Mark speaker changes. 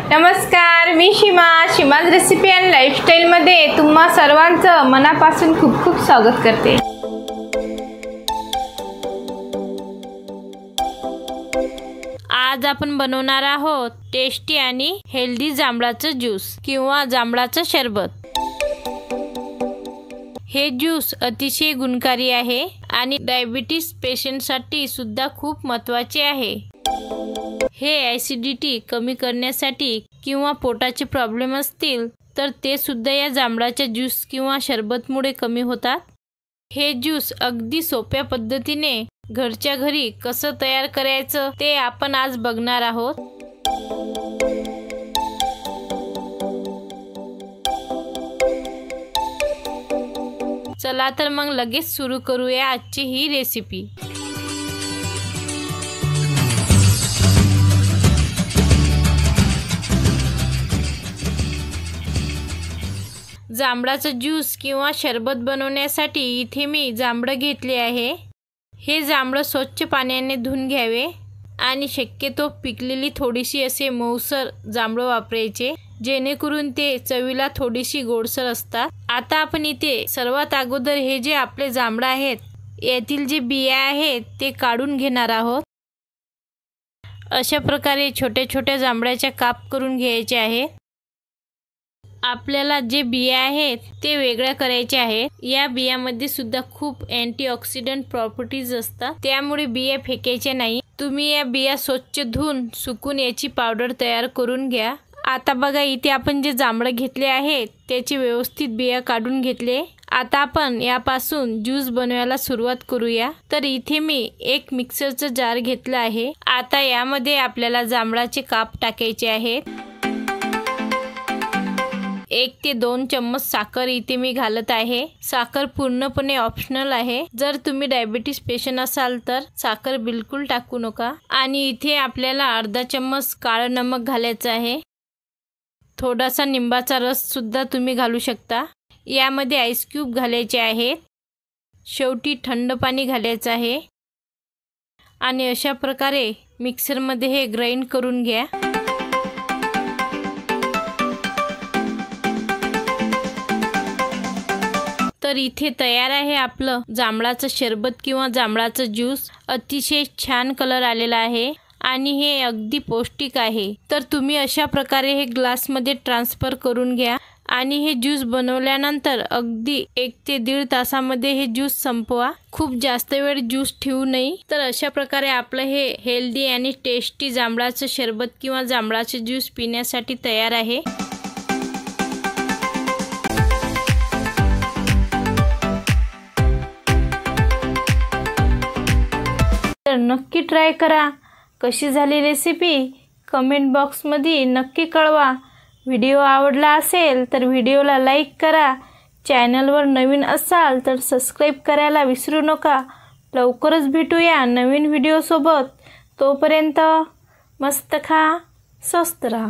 Speaker 1: नमस्कार, मी शिमाज recipe and लाईफस्टाईलमध्ये तुम्हा सर्वांचं मनापासून खूप खूप स्वागत करते। आज आपण बनवणार आहोत टेस्टी आणि हेल्दी जांभळाचं ज्यूस किंवा जांभळाचं सरबत। हे ज्यूस अतिशय गुणकारी आहे आणि डायबिटीज पेशंटसाठी सुद्धा खूप महत्त्वाचे आहे। हे ॲसिडिटी कमी करण्यासाठी किंवा पोटाचे प्रॉब्लेम असतील तर ते सुद्धा या जांभळाच्या ज्यूस किंवा सरबतमुळे कमी होतात। हे ज्यूस अगदी सोप्या पद्धतीने घरच्या घरी कसं तयार करायचं ते आपण आज बघणार आहोत। चला तर मग लगेच सुरू करूया आजची ही रेसिपी। जांभळाचं ज्यूस किंवा सरबत बनवण्यासाठी इथे मी जांभळं घेतले आहे। हे जांभळं स्वच्छ पाण्याने धुवून घ्यावे आणि शक्यतो पिकलेली थोडीशी असे मऊसर जांभळं वापरायचे, जेणेकरून ते चवीला थोडीशी गोडसर असतात। आता आपण इथे सर्वात अगोदर हे जे आपले जांभळं आहेत यातील जे बिया आहेत ते काढून घेणार आहोत। अशा प्रकारे छोट्या छोट्या जांभळाच्या काप करून घ्यायचे आहेत। आपल्याला जे बिया आहेत ते वेगळ्या करायचे आहेत। या बियामध्ये सुद्धा खूप अँटीऑक्सिडंट प्रॉपर्टीज असतात, त्यामुळे बिया फेकायचे नाही। तुम्ही या बिया स्वच्छ धुवून सुकून याची पावडर तयार करून घ्या। आता बघा, इथे आपण जे जांभळं घेतले आहेत त्याची व्यवस्थित बिया काढून घेतले। आता आपण यापासून ज्यूस बनवायला सुरुवात करूया। तर इथे मी एक मिक्सरचा जार घेतला आहे। आता यामध्ये आपल्याला जांभळाचे काप टाकायचे आहेत। 1 ते 2 चम्मच साखर इथे मी घालत आहे। साखर पूर्णपणे ऑप्शनल आहे। जर तुम्ही डायबिटीज पेशंट असाल तर साखर बिलकुल टाकू नका। आणि इथे आपल्याला अर्धा चम्मच काळं नमक घालायचं आहे। थोडासा निंबाचा रस सुद्धा तुम्ही घालू शकता। यामध्ये आईस क्यूब घालायचे आहेत। शेवटी थंड पाणी घालायचं आहे आणि अशा प्रकारे मिक्सरमध्ये हे ग्राइंड करून घ्या। तर इथे तयार आहे आपलं जांभळाचं सरबत किंवा जांभळाचं ज्यूस। अतिशय छान कलर आलेला आहे आणि हे अगदी पौष्टिक आहे। तर तुम्ही अशा प्रकारे हे ग्लासमध्ये ट्रान्सफर करून घ्या आणि हे ज्यूस बनवल्यानंतर अगदी 1 ते 1.5 तासामध्ये हे ज्यूस संपवा। खूप जास्त वेळ ज्यूस ठेवू नये। तर अशा प्रकारे आपलं हे हेल्दी आणि टेस्टी जांभळाचं सरबत किंवा जांभळाचं ज्यूस पिण्यासाठी तयार आहे। तर नक्की ट्राय करा। कशी झाली रेसिपी कमेंट बॉक्समध्ये नक्की कळवा। व्हिडिओ आवडला असेल तर व्हिडिओला लाईक करा। चॅनलवर नवीन असाल तर सबस्क्राईब करायला विसरू नका। लवकरच भेटूया नवीन व्हिडिओसोबत। तोपर्यंत मस्त खा, स्वस्त रहा।